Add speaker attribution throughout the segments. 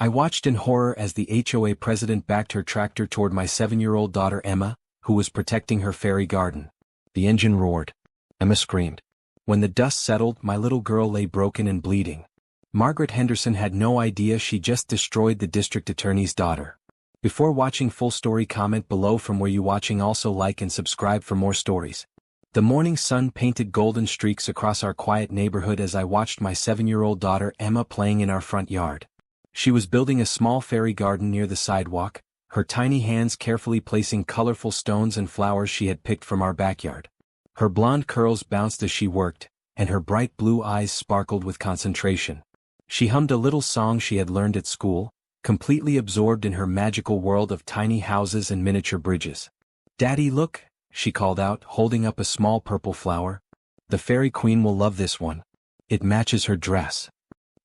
Speaker 1: I watched in horror as the HOA president backed her tractor toward my 7-year-old daughter Emma, who was protecting her fairy garden. The engine roared. Emma screamed. When the dust settled, my little girl lay broken and bleeding. Margaret Henderson had no idea she just destroyed the district attorney's daughter. Before watching full story, comment below from where you watching. Also like and subscribe for more stories. The morning sun painted golden streaks across our quiet neighborhood as I watched my 7-year-old daughter Emma playing in our front yard. She was building a small fairy garden near the sidewalk, her tiny hands carefully placing colorful stones and flowers she had picked from our backyard. Her blonde curls bounced as she worked, and her bright blue eyes sparkled with concentration. She hummed a little song she had learned at school, completely absorbed in her magical world of tiny houses and miniature bridges. "Daddy, look," she called out, holding up a small purple flower. "The fairy queen will love this one. It matches her dress."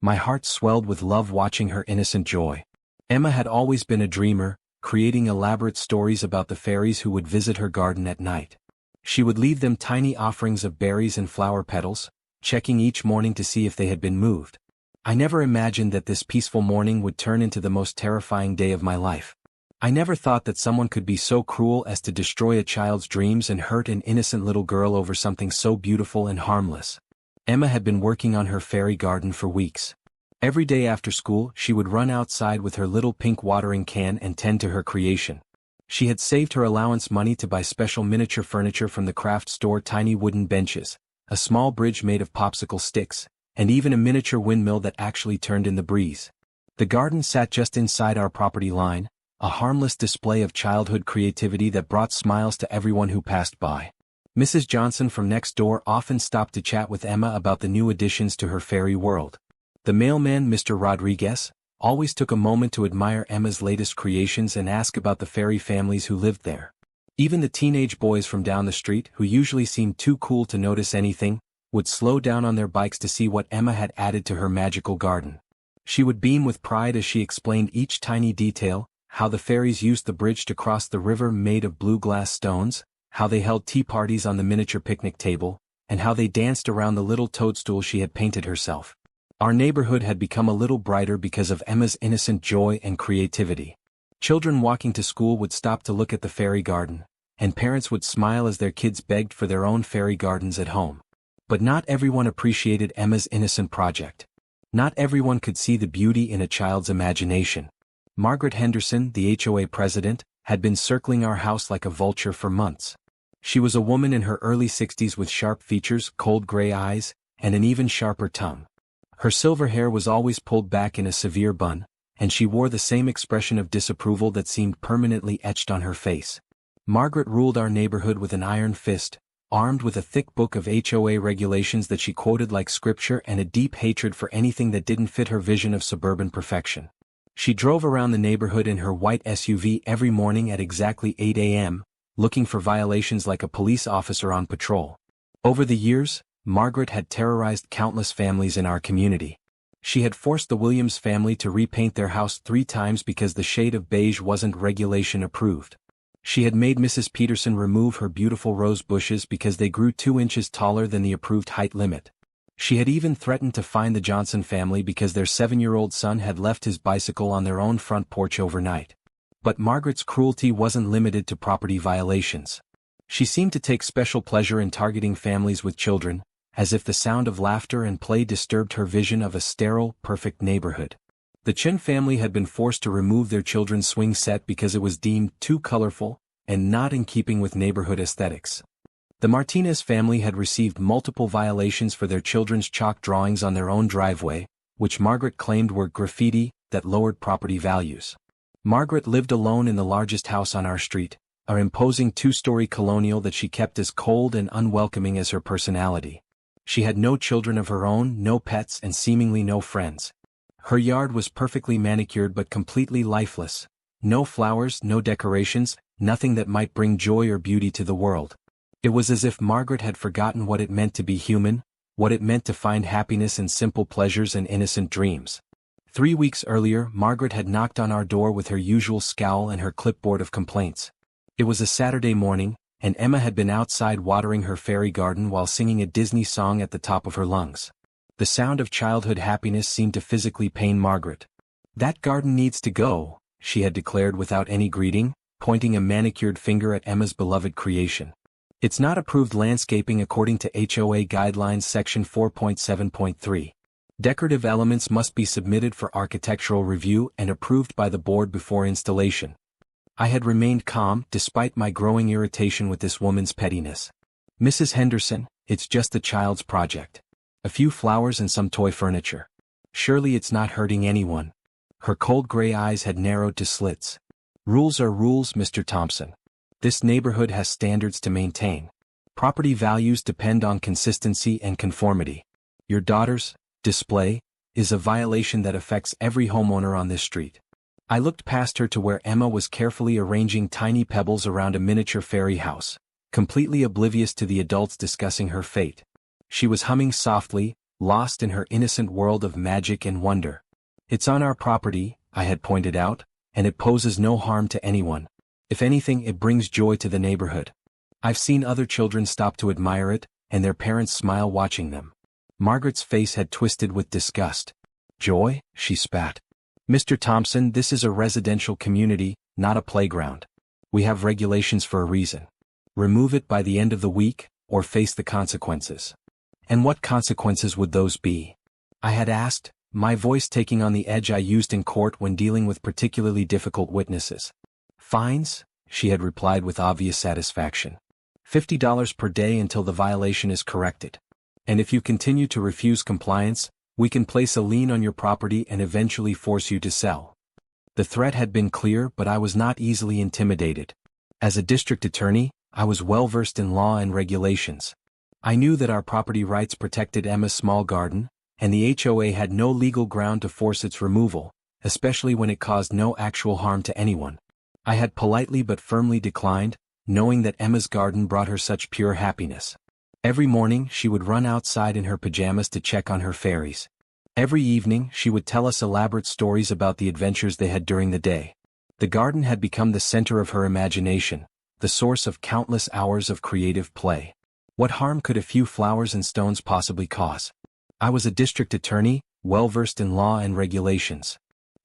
Speaker 1: My heart swelled with love watching her innocent joy. Emma had always been a dreamer, creating elaborate stories about the fairies who would visit her garden at night. She would leave them tiny offerings of berries and flower petals, checking each morning to see if they had been moved. I never imagined that this peaceful morning would turn into the most terrifying day of my life. I never thought that someone could be so cruel as to destroy a child's dreams and hurt an innocent little girl over something so beautiful and harmless. Emma had been working on her fairy garden for weeks. Every day after school, she would run outside with her little pink watering can and tend to her creation. She had saved her allowance money to buy special miniature furniture from the craft store, tiny wooden benches, a small bridge made of popsicle sticks, and even a miniature windmill that actually turned in the breeze. The garden sat just inside our property line, a harmless display of childhood creativity that brought smiles to everyone who passed by. Mrs. Johnson from next door often stopped to chat with Emma about the new additions to her fairy world. The mailman, Mr. Rodriguez, always took a moment to admire Emma's latest creations and ask about the fairy families who lived there. Even the teenage boys from down the street, who usually seemed too cool to notice anything, would slow down on their bikes to see what Emma had added to her magical garden. She would beam with pride as she explained each tiny detail, how the fairies used the bridge to cross the river made of blue glass stones, how they held tea parties on the miniature picnic table, and how they danced around the little toadstool she had painted herself. Our neighborhood had become a little brighter because of Emma's innocent joy and creativity. Children walking to school would stop to look at the fairy garden, and parents would smile as their kids begged for their own fairy gardens at home. But not everyone appreciated Emma's innocent project. Not everyone could see the beauty in a child's imagination. Margaret Henderson, the HOA president, had been circling our house like a vulture for months. She was a woman in her early 60s with sharp features, cold gray eyes, and an even sharper tongue. Her silver hair was always pulled back in a severe bun, and she wore the same expression of disapproval that seemed permanently etched on her face. Margaret ruled our neighborhood with an iron fist, armed with a thick book of HOA regulations that she quoted like scripture and a deep hatred for anything that didn't fit her vision of suburban perfection. She drove around the neighborhood in her white SUV every morning at exactly 8 a.m., looking for violations like a police officer on patrol. Over the years, Margaret had terrorized countless families in our community. She had forced the Williams family to repaint their house 3 times because the shade of beige wasn't regulation approved. She had made Mrs. Peterson remove her beautiful rose bushes because they grew 2 inches taller than the approved height limit. She had even threatened to fine the Johnson family because their 7-year-old son had left his bicycle on their own front porch overnight. But Margaret's cruelty wasn't limited to property violations. She seemed to take special pleasure in targeting families with children, as if the sound of laughter and play disturbed her vision of a sterile, perfect neighborhood. The Chen family had been forced to remove their children's swing set because it was deemed too colorful and not in keeping with neighborhood aesthetics. The Martinez family had received multiple violations for their children's chalk drawings on their own driveway, which Margaret claimed were graffiti that lowered property values. Margaret lived alone in the largest house on our street, an imposing 2-story colonial that she kept as cold and unwelcoming as her personality. She had no children of her own, no pets, and seemingly no friends. Her yard was perfectly manicured but completely lifeless. No flowers, no decorations, nothing that might bring joy or beauty to the world. It was as if Margaret had forgotten what it meant to be human, what it meant to find happiness in simple pleasures and innocent dreams. 3 weeks earlier, Margaret had knocked on our door with her usual scowl and her clipboard of complaints. It was a Saturday morning, and Emma had been outside watering her fairy garden while singing a Disney song at the top of her lungs. The sound of childhood happiness seemed to physically pain Margaret. "That garden needs to go," she had declared without any greeting, pointing a manicured finger at Emma's beloved creation. "It's not approved landscaping according to HOA Guidelines Section 4.7.3. Decorative elements must be submitted for architectural review and approved by the board before installation." I had remained calm despite my growing irritation with this woman's pettiness. "Mrs. Henderson, it's just a child's project. A few flowers and some toy furniture. Surely it's not hurting anyone." Her cold gray eyes had narrowed to slits. "Rules are rules, Mr. Thompson. This neighborhood has standards to maintain. Property values depend on consistency and conformity. Your daughter's display is a violation that affects every homeowner on this street." I looked past her to where Emma was carefully arranging tiny pebbles around a miniature fairy house, completely oblivious to the adults discussing her fate. She was humming softly, lost in her innocent world of magic and wonder. "It's on our property," I had pointed out, "and it poses no harm to anyone. If anything, it brings joy to the neighborhood. I've seen other children stop to admire it, and their parents smile watching them." Margaret's face had twisted with disgust. "Joy?" she spat. "Mr. Thompson, this is a residential community, not a playground. We have regulations for a reason. Remove it by the end of the week, or face the consequences." "And what consequences would those be?" I had asked, my voice taking on the edge I used in court when dealing with particularly difficult witnesses. "Fines," she had replied with obvious satisfaction. $50 per day until the violation is corrected. And if you continue to refuse compliance, we can place a lien on your property and eventually force you to sell." The threat had been clear, but I was not easily intimidated. As a district attorney, I was well versed in law and regulations. I knew that our property rights protected Emma's small garden, and the HOA had no legal ground to force its removal, especially when it caused no actual harm to anyone. I had politely but firmly declined, knowing that Emma's garden brought her such pure happiness. Every morning she would run outside in her pajamas to check on her fairies. Every evening she would tell us elaborate stories about the adventures they had during the day. The garden had become the center of her imagination, the source of countless hours of creative play. What harm could a few flowers and stones possibly cause? I was a district attorney, well versed in law and regulations.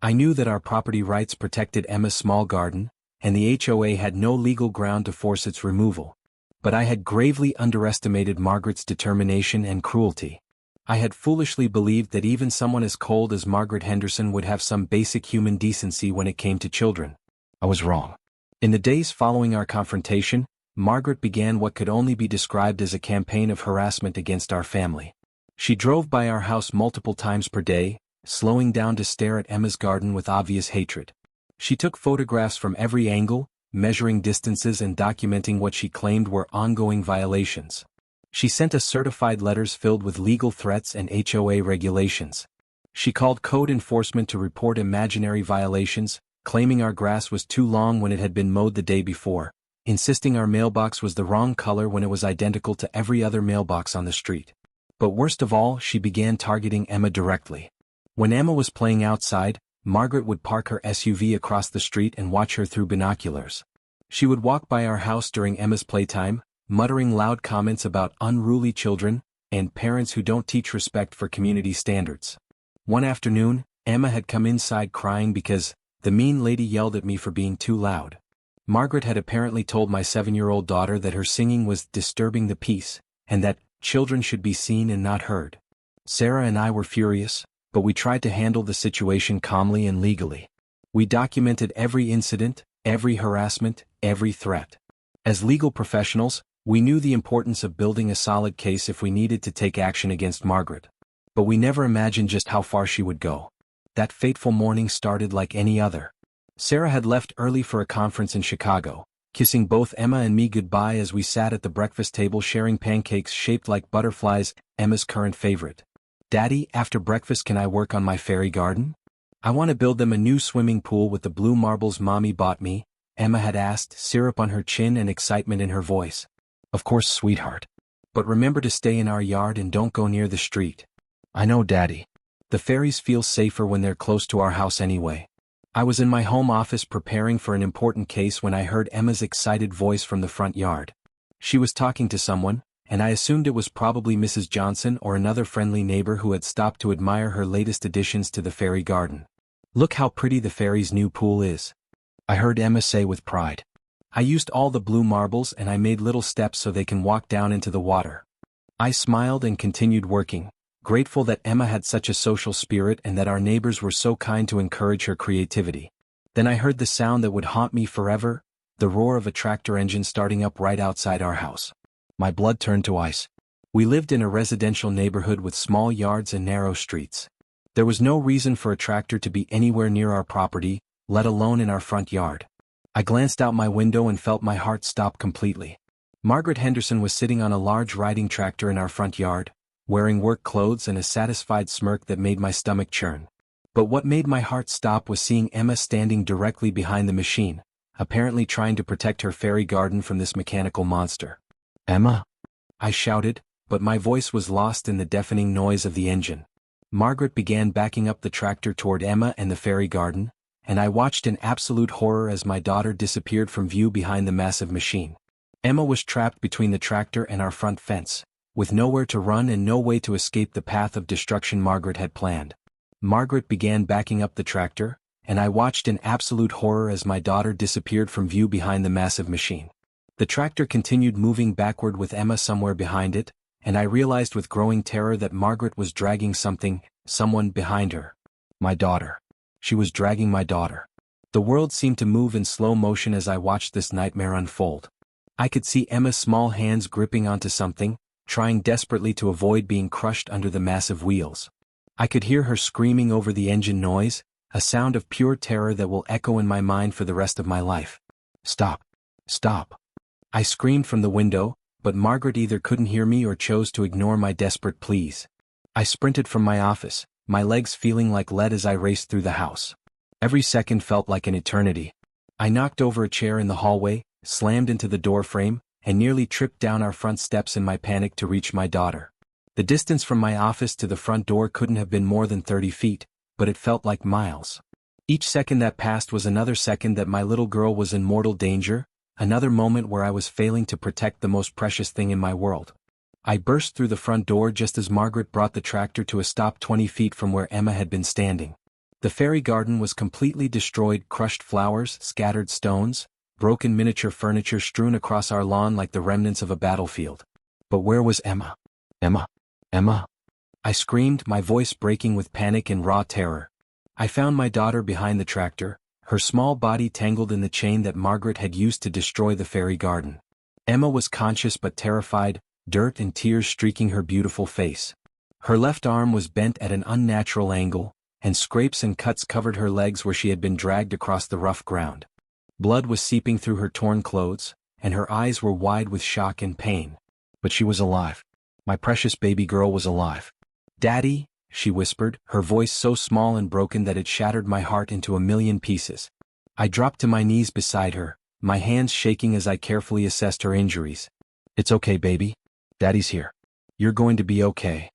Speaker 1: I knew that our property rights protected Emma's small garden, and the HOA had no legal ground to force its removal. But I had gravely underestimated Margaret's determination and cruelty. I had foolishly believed that even someone as cold as Margaret Henderson would have some basic human decency when it came to children. I was wrong. In the days following our confrontation, Margaret began what could only be described as a campaign of harassment against our family. She drove by our house multiple times per day, slowing down to stare at Emma's garden with obvious hatred. She took photographs from every angle, measuring distances and documenting what she claimed were ongoing violations. She sent us certified letters filled with legal threats and HOA regulations. She called code enforcement to report imaginary violations, claiming our grass was too long when it had been mowed the day before, insisting our mailbox was the wrong color when it was identical to every other mailbox on the street. But worst of all, she began targeting Emma directly. When Emma was playing outside, Margaret would park her SUV across the street and watch her through binoculars. She would walk by our house during Emma's playtime, muttering loud comments about unruly children and parents who don't teach respect for community standards. One afternoon, Emma had come inside crying because the mean lady yelled at me for being too loud. Margaret had apparently told my 7-year-old daughter that her singing was disturbing the peace, and that children should be seen and not heard. Sarah and I were furious, but we tried to handle the situation calmly and legally. We documented every incident, every harassment, every threat. As legal professionals, we knew the importance of building a solid case if we needed to take action against Margaret. But we never imagined just how far she would go. That fateful morning started like any other. Sarah had left early for a conference in Chicago, kissing both Emma and me goodbye as we sat at the breakfast table sharing pancakes shaped like butterflies, Emma's current favorite. "Daddy, after breakfast can I work on my fairy garden? I want to build them a new swimming pool with the blue marbles Mommy bought me," Emma had asked, syrup on her chin and excitement in her voice. "Of course, sweetheart. But remember to stay in our yard and don't go near the street." "I know, Daddy. The fairies feel safer when they're close to our house anyway." I was in my home office preparing for an important case when I heard Emma's excited voice from the front yard. She was talking to someone, and I assumed it was probably Mrs. Johnson or another friendly neighbor who had stopped to admire her latest additions to the fairy garden. Look how pretty the fairy's new pool is, I heard Emma say with pride. I used all the blue marbles and I made little steps so they can walk down into the water. I smiled and continued working, grateful that Emma had such a social spirit and that our neighbors were so kind to encourage her creativity. Then I heard the sound that would haunt me forever, the roar of a tractor engine starting up right outside our house. My blood turned to ice. We lived in a residential neighborhood with small yards and narrow streets. There was no reason for a tractor to be anywhere near our property, let alone in our front yard. I glanced out my window and felt my heart stop completely. Margaret Henderson was sitting on a large riding tractor in our front yard, wearing work clothes and a satisfied smirk that made my stomach churn. But what made my heart stop was seeing Emma standing directly behind the machine, apparently trying to protect her fairy garden from this mechanical monster. "Emma?" I shouted, but my voice was lost in the deafening noise of the engine. Margaret began backing up the tractor toward Emma and the fairy garden, and I watched in absolute horror as my daughter disappeared from view behind the massive machine. Emma was trapped between the tractor and our front fence, with nowhere to run and no way to escape the path of destruction Margaret had planned. Margaret began backing up the tractor, and I watched in absolute horror as my daughter disappeared from view behind the massive machine. The tractor continued moving backward with Emma somewhere behind it, and I realized with growing terror that Margaret was dragging someone behind her. My daughter. She was dragging my daughter. The world seemed to move in slow motion as I watched this nightmare unfold. I could see Emma's small hands gripping onto something, trying desperately to avoid being crushed under the massive wheels. I could hear her screaming over the engine noise, a sound of pure terror that will echo in my mind for the rest of my life. "Stop! Stop!" I screamed from the window, but Margaret either couldn't hear me or chose to ignore my desperate pleas. I sprinted from my office, my legs feeling like lead as I raced through the house. Every second felt like an eternity. I knocked over a chair in the hallway, slammed into the door frame, and nearly tripped down our front steps in my panic to reach my daughter. The distance from my office to the front door couldn't have been more than 30 feet, but it felt like miles. Each second that passed was another second that my little girl was in mortal danger, another moment where I was failing to protect the most precious thing in my world. I burst through the front door just as Margaret brought the tractor to a stop 20 feet from where Emma had been standing. The fairy garden was completely destroyed, crushed flowers, scattered stones, broken miniature furniture strewn across our lawn like the remnants of a battlefield. But where was Emma? "Emma! Emma!" I screamed, my voice breaking with panic and raw terror. I found my daughter behind the tractor, her small body tangled in the chain that Margaret had used to destroy the fairy garden. Emma was conscious but terrified, dirt and tears streaking her beautiful face. Her left arm was bent at an unnatural angle, and scrapes and cuts covered her legs where she had been dragged across the rough ground. Blood was seeping through her torn clothes, and her eyes were wide with shock and pain. But she was alive. My precious baby girl was alive. "Daddy," she whispered, her voice so small and broken that it shattered my heart into a million pieces. I dropped to my knees beside her, my hands shaking as I carefully assessed her injuries. "It's okay, baby. Daddy's here. You're going to be okay."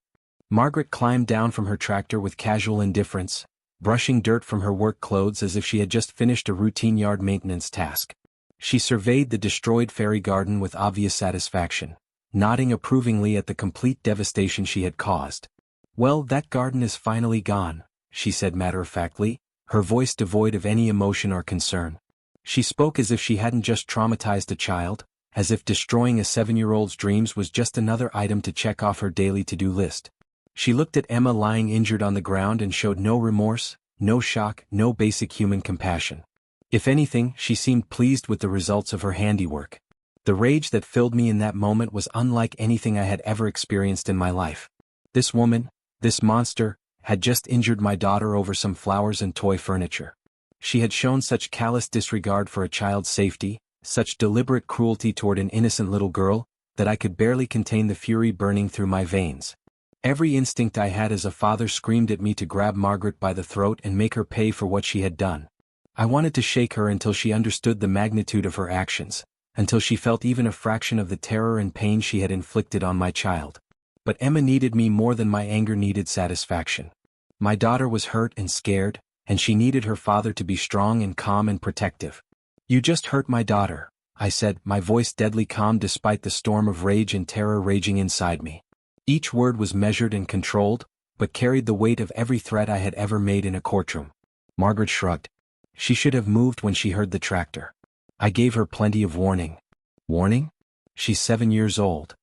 Speaker 1: Margaret climbed down from her tractor with casual indifference, brushing dirt from her work clothes as if she had just finished a routine yard maintenance task. She surveyed the destroyed fairy garden with obvious satisfaction, nodding approvingly at the complete devastation she had caused. "Well, that garden is finally gone," she said matter-of-factly, her voice devoid of any emotion or concern. She spoke as if she hadn't just traumatized a child, as if destroying a 7-year-old's dreams was just another item to check off her daily to-do list. She looked at Emma lying injured on the ground and showed no remorse, no shock, no basic human compassion. If anything, she seemed pleased with the results of her handiwork. The rage that filled me in that moment was unlike anything I had ever experienced in my life. This woman, this monster, had just injured my daughter over some flowers and toy furniture. She had shown such callous disregard for a child's safety, such deliberate cruelty toward an innocent little girl, that I could barely contain the fury burning through my veins. Every instinct I had as a father screamed at me to grab Margaret by the throat and make her pay for what she had done. I wanted to shake her until she understood the magnitude of her actions, until she felt even a fraction of the terror and pain she had inflicted on my child. But Emma needed me more than my anger needed satisfaction. My daughter was hurt and scared, and she needed her father to be strong and calm and protective. "You just hurt my daughter," I said, my voice deadly calm despite the storm of rage and terror raging inside me. Each word was measured and controlled, but carried the weight of every threat I had ever made in a courtroom. Margaret shrugged. She should have moved when she heard the tractor. I gave her plenty of warning. Warning? She's 7 years old.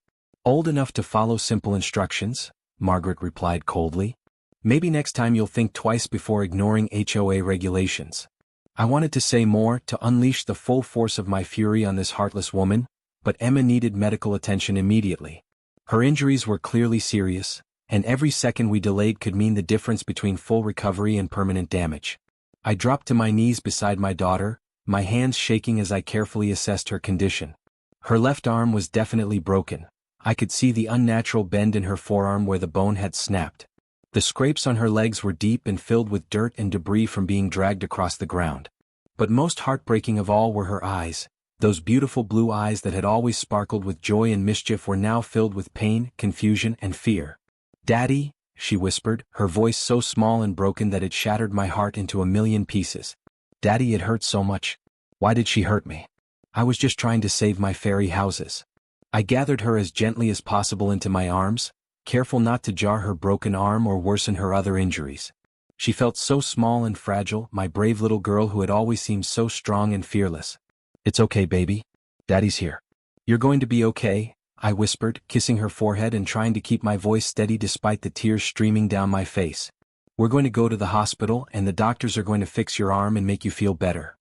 Speaker 1: Old enough to follow simple instructions, Margaret replied coldly. Maybe next time you'll think twice before ignoring HOA regulations. I wanted to say more, to unleash the full force of my fury on this heartless woman, but Emma needed medical attention immediately. Her injuries were clearly serious, and every second we delayed could mean the difference between full recovery and permanent damage. I dropped to my knees beside my daughter, my hands shaking as I carefully assessed her condition. Her left arm was definitely broken. I could see the unnatural bend in her forearm where the bone had snapped. The scrapes on her legs were deep and filled with dirt and debris from being dragged across the ground. But most heartbreaking of all were her eyes. Those beautiful blue eyes that had always sparkled with joy and mischief were now filled with pain, confusion, and fear. "Daddy," she whispered, her voice so small and broken that it shattered my heart into a million pieces. "Daddy, it hurts so much. Why did she hurt me? I was just trying to save my fairy houses." I gathered her as gently as possible into my arms, careful not to jar her broken arm or worsen her other injuries. She felt so small and fragile, my brave little girl who had always seemed so strong and fearless. "It's okay, baby. Daddy's here." "You're going to be okay," I whispered, kissing her forehead and trying to keep my voice steady despite the tears streaming down my face. "We're going to go to the hospital and the doctors are going to fix your arm and make you feel better."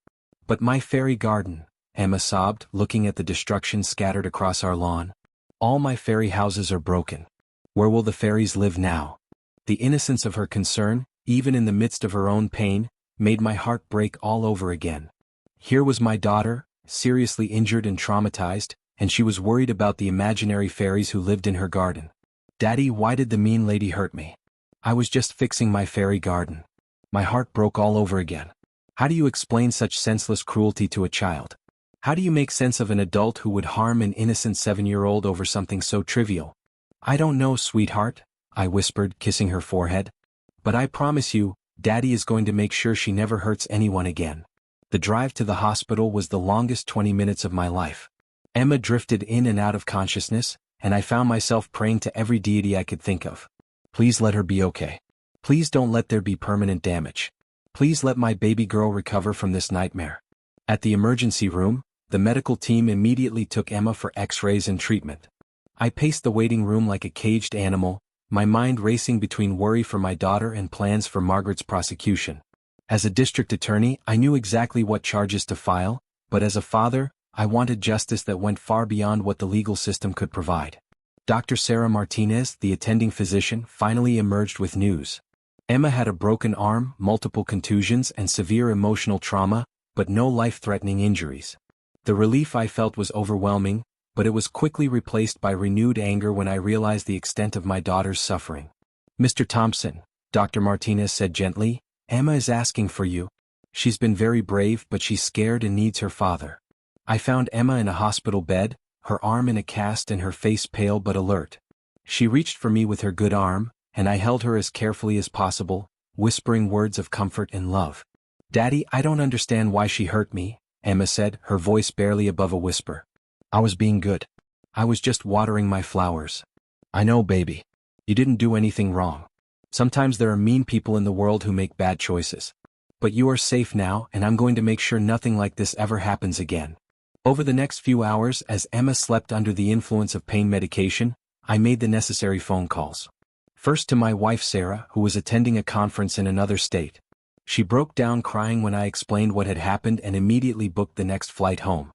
Speaker 1: "But my fairy garden," Emma sobbed, looking at the destruction scattered across our lawn. "All my fairy houses are broken. Where will the fairies live now?" The innocence of her concern, even in the midst of her own pain, made my heart break all over again. Here was my daughter, seriously injured and traumatized, and she was worried about the imaginary fairies who lived in her garden. "Daddy, why did the mean lady hurt me? I was just fixing my fairy garden." My heart broke all over again. How do you explain such senseless cruelty to a child? How do you make sense of an adult who would harm an innocent 7-year-old over something so trivial? "I don't know, sweetheart," I whispered, kissing her forehead. "But I promise you, Daddy is going to make sure she never hurts anyone again." The drive to the hospital was the longest 20 minutes of my life. Emma drifted in and out of consciousness, and I found myself praying to every deity I could think of. Please let her be okay. Please don't let there be permanent damage. Please let my baby girl recover from this nightmare. At the emergency room, the medical team immediately took Emma for X-rays and treatment. I paced the waiting room like a caged animal, my mind racing between worry for my daughter and plans for Margaret's prosecution. As a district attorney, I knew exactly what charges to file, but as a father, I wanted justice that went far beyond what the legal system could provide. Dr. Sarah Martinez, the attending physician, finally emerged with news. Emma had a broken arm, multiple contusions, and severe emotional trauma, but no life-threatening injuries. The relief I felt was overwhelming, but it was quickly replaced by renewed anger when I realized the extent of my daughter's suffering. "Mr. Thompson," Dr. Martinez said gently, "Emma is asking for you. She's been very brave, but she's scared and needs her father." I found Emma in a hospital bed, her arm in a cast and her face pale but alert. She reached for me with her good arm, and I held her as carefully as possible, whispering words of comfort and love. "Daddy, I don't understand why she hurt me," Emma said, her voice barely above a whisper. "I was being good. I was just watering my flowers." "I know, baby. You didn't do anything wrong. Sometimes there are mean people in the world who make bad choices. But you are safe now, and I'm going to make sure nothing like this ever happens again." Over the next few hours, as Emma slept under the influence of pain medication, I made the necessary phone calls. First to my wife Sarah, who was attending a conference in another state. She broke down crying when I explained what had happened and immediately booked the next flight home.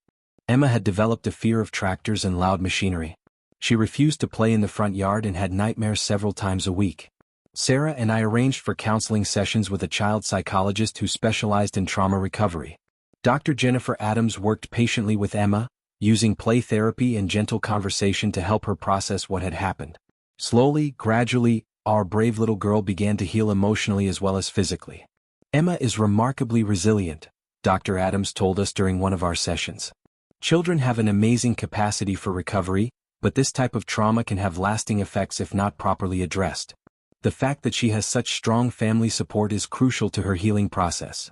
Speaker 1: Emma had developed a fear of tractors and loud machinery. She refused to play in the front yard and had nightmares several times a week. Sarah and I arranged for counseling sessions with a child psychologist who specialized in trauma recovery. Dr. Jennifer Adams worked patiently with Emma, using play therapy and gentle conversation to help her process what had happened. Slowly, gradually, our brave little girl began to heal emotionally as well as physically. "Emma is remarkably resilient," Dr. Adams told us during one of our sessions. "Children have an amazing capacity for recovery, but this type of trauma can have lasting effects if not properly addressed. The fact that she has such strong family support is crucial to her healing process."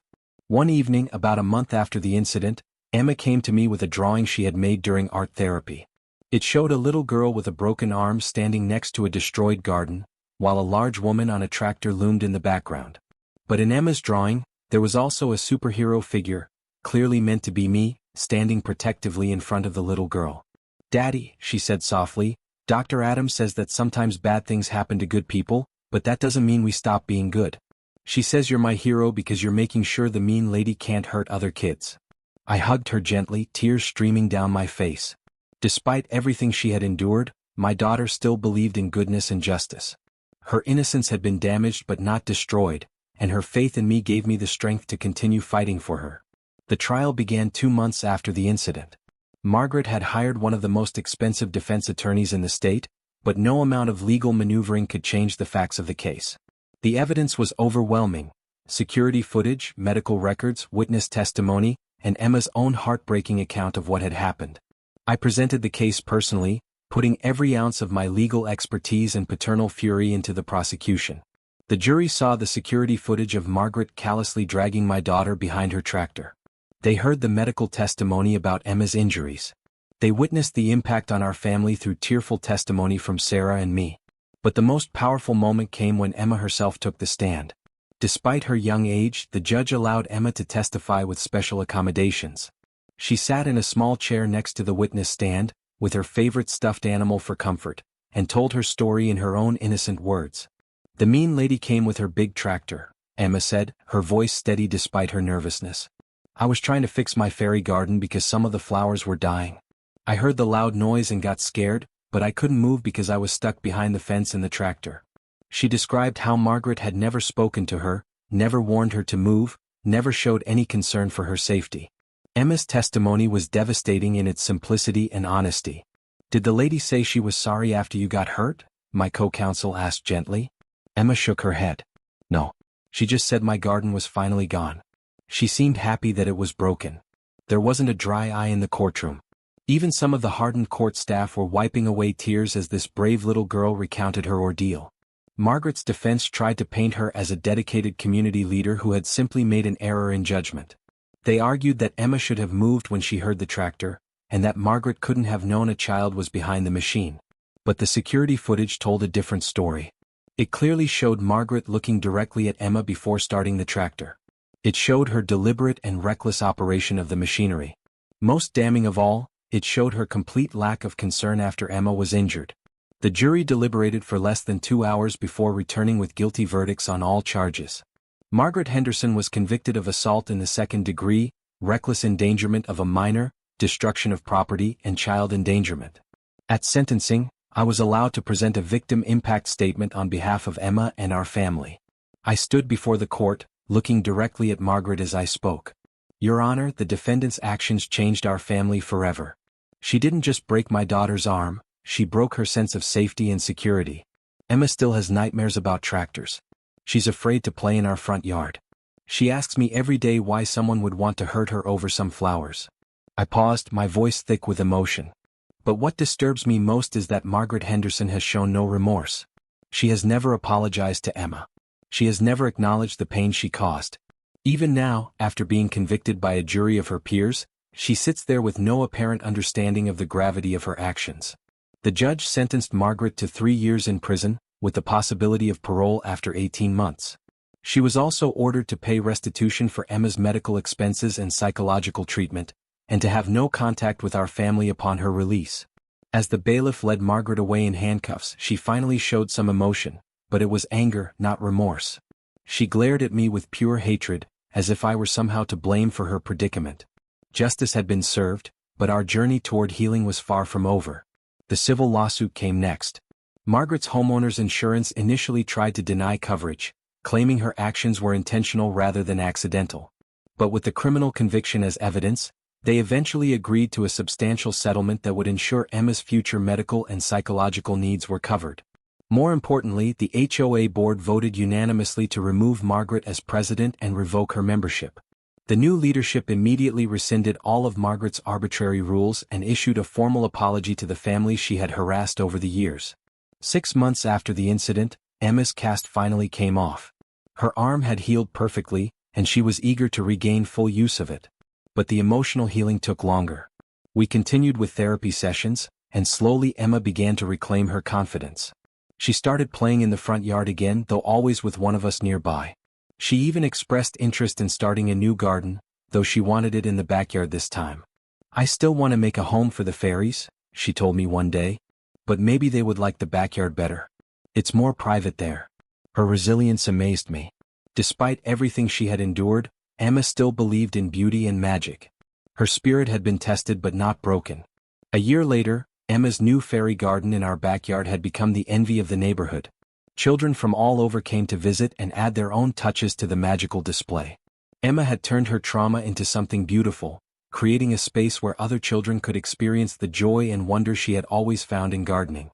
Speaker 1: One evening, about a month after the incident, Emma came to me with a drawing she had made during art therapy. It showed a little girl with a broken arm standing next to a destroyed garden, while a large woman on a tractor loomed in the background. But in Emma's drawing, There was also a superhero figure, clearly meant to be me, standing protectively in front of the little girl. "Daddy," she said softly, "Dr. Adams says that sometimes bad things happen to good people, but that doesn't mean we stop being good. She says you're my hero because you're making sure the mean lady can't hurt other kids." I hugged her gently, tears streaming down my face. Despite everything she had endured, my daughter still believed in goodness and justice. Her innocence had been damaged but not destroyed, and her faith in me gave me the strength to continue fighting for her. The trial began 2 months after the incident. Margaret had hired one of the most expensive defense attorneys in the state, but no amount of legal maneuvering could change the facts of the case. The evidence was overwhelming: security footage, medical records, witness testimony, and Emma's own heartbreaking account of what had happened. I presented the case personally, putting every ounce of my legal expertise and paternal fury into the prosecution. The jury saw the security footage of Margaret callously dragging my daughter behind her tractor. They heard the medical testimony about Emma's injuries. They witnessed the impact on our family through tearful testimony from Sarah and me. But the most powerful moment came when Emma herself took the stand. Despite her young age, the judge allowed Emma to testify with special accommodations. She sat in a small chair next to the witness stand, with her favorite stuffed animal for comfort, and told her story in her own innocent words. "The mean lady came with her big tractor," Emma said, her voice steady despite her nervousness. "I was trying to fix my fairy garden because some of the flowers were dying. I heard the loud noise and got scared, but I couldn't move because I was stuck behind the fence in the tractor." She described how Margaret had never spoken to her, never warned her to move, never showed any concern for her safety. Emma's testimony was devastating in its simplicity and honesty. "Did the lady say she was sorry after you got hurt?" my co-counsel asked gently. Emma shook her head. "No. She just said my garden was finally gone. She seemed happy that it was broken." There wasn't a dry eye in the courtroom. Even some of the hardened court staff were wiping away tears as this brave little girl recounted her ordeal. Margaret's defense tried to paint her as a dedicated community leader who had simply made an error in judgment. They argued that Emma should have moved when she heard the tractor, and that Margaret couldn't have known a child was behind the machine. But the security footage told a different story. It clearly showed Margaret looking directly at Emma before starting the tractor. It showed her deliberate and reckless operation of the machinery. Most damning of all, it showed her complete lack of concern after Emma was injured. The jury deliberated for less than 2 hours before returning with guilty verdicts on all charges. Margaret Henderson was convicted of assault in the second degree, reckless endangerment of a minor, destruction of property, and child endangerment. At sentencing, I was allowed to present a victim impact statement on behalf of Emma and our family. I stood before the court, looking directly at Margaret as I spoke. "Your Honor, the defendant's actions changed our family forever. She didn't just break my daughter's arm, she broke her sense of safety and security. Emma still has nightmares about tractors. She's afraid to play in our front yard. She asks me every day why someone would want to hurt her over some flowers." I paused, my voice thick with emotion. But what disturbs me most is that Margaret Henderson has shown no remorse. She has never apologized to Emma. She has never acknowledged the pain she caused. Even now, after being convicted by a jury of her peers, she sits there with no apparent understanding of the gravity of her actions. The judge sentenced Margaret to 3 years in prison, with the possibility of parole after 18 months. She was also ordered to pay restitution for Emma's medical expenses and psychological treatment, and to have no contact with our family upon her release. As the bailiff led Margaret away in handcuffs, she finally showed some emotion, but it was anger, not remorse. She glared at me with pure hatred, as if I were somehow to blame for her predicament. Justice had been served, but our journey toward healing was far from over. The civil lawsuit came next. Margaret's homeowner's insurance initially tried to deny coverage, claiming her actions were intentional rather than accidental. But with the criminal conviction as evidence, they eventually agreed to a substantial settlement that would ensure Emma's future medical and psychological needs were covered. More importantly, the HOA board voted unanimously to remove Margaret as president and revoke her membership. The new leadership immediately rescinded all of Margaret's arbitrary rules and issued a formal apology to the family she had harassed over the years. 6 months after the incident, Emma's cast finally came off. Her arm had healed perfectly, and she was eager to regain full use of it. But the emotional healing took longer. We continued with therapy sessions, and slowly Emma began to reclaim her confidence. She started playing in the front yard again, though always with one of us nearby. She even expressed interest in starting a new garden, though she wanted it in the backyard this time. "I still want to make a home for the fairies," she told me one day, "but maybe they would like the backyard better. It's more private there." Her resilience amazed me. Despite everything she had endured, Emma still believed in beauty and magic. Her spirit had been tested but not broken. A year later, Emma's new fairy garden in our backyard had become the envy of the neighborhood. Children from all over came to visit and add their own touches to the magical display. Emma had turned her trauma into something beautiful, creating a space where other children could experience the joy and wonder she had always found in gardening.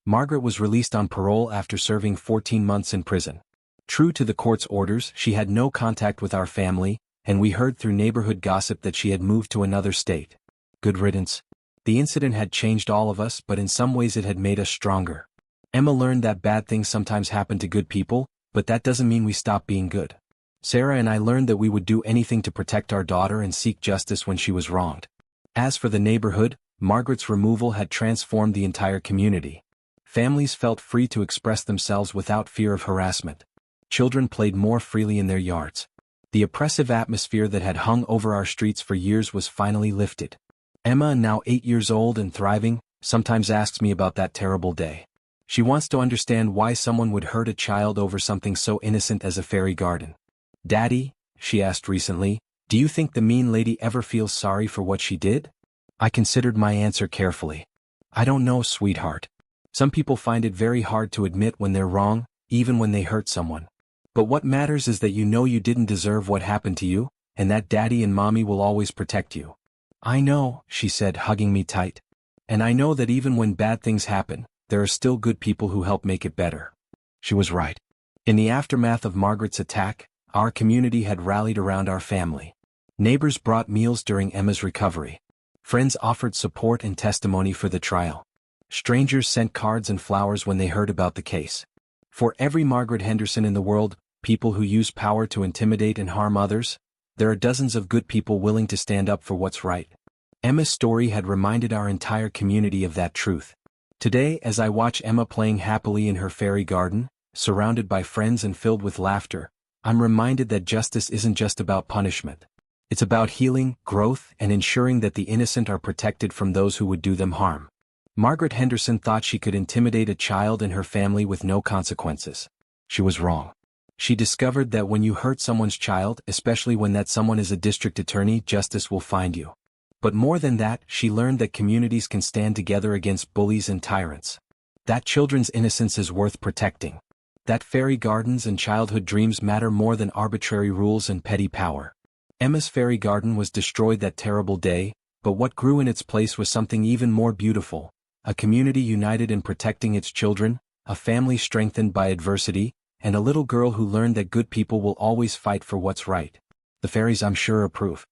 Speaker 1: Margaret was released on parole after serving 14 months in prison. True to the court's orders, she had no contact with our family, and we heard through neighborhood gossip that she had moved to another state. Good riddance. The incident had changed all of us, but in some ways it had made us stronger. Emma learned that bad things sometimes happen to good people, but that doesn't mean we stop being good. Sarah and I learned that we would do anything to protect our daughter and seek justice when she was wronged. As for the neighborhood, Margaret's removal had transformed the entire community. Families felt free to express themselves without fear of harassment. Children played more freely in their yards. The oppressive atmosphere that had hung over our streets for years was finally lifted. Emma, now 8 years old and thriving, sometimes asks me about that terrible day. She wants to understand why someone would hurt a child over something so innocent as a fairy garden. "Daddy," she asked recently, "do you think the mean lady ever feels sorry for what she did?" I considered my answer carefully. "I don't know, sweetheart. Some people find it very hard to admit when they're wrong, even when they hurt someone. But what matters is that you know you didn't deserve what happened to you, and that Daddy and Mommy will always protect you." "I know," she said, hugging me tight. "And I know that even when bad things happen, there are still good people who help make it better." She was right. In the aftermath of Margaret's attack, our community had rallied around our family. Neighbors brought meals during Emma's recovery. Friends offered support and testimony for the trial. Strangers sent cards and flowers when they heard about the case. For every Margaret Henderson in the world, people who use power to intimidate and harm others, there are dozens of good people willing to stand up for what's right. Emma's story had reminded our entire community of that truth. Today, as I watch Emma playing happily in her fairy garden, surrounded by friends and filled with laughter, I'm reminded that justice isn't just about punishment. It's about healing, growth, and ensuring that the innocent are protected from those who would do them harm. Margaret Henderson thought she could intimidate a child and her family with no consequences. She was wrong. She discovered that when you hurt someone's child, especially when that someone is a district attorney, justice will find you. But more than that, she learned that communities can stand together against bullies and tyrants. That children's innocence is worth protecting. That fairy gardens and childhood dreams matter more than arbitrary rules and petty power. Emma's fairy garden was destroyed that terrible day, but what grew in its place was something even more beautiful. A community united in protecting its children, a family strengthened by adversity, and a little girl who learned that good people will always fight for what's right. The fairies, I'm sure, approve.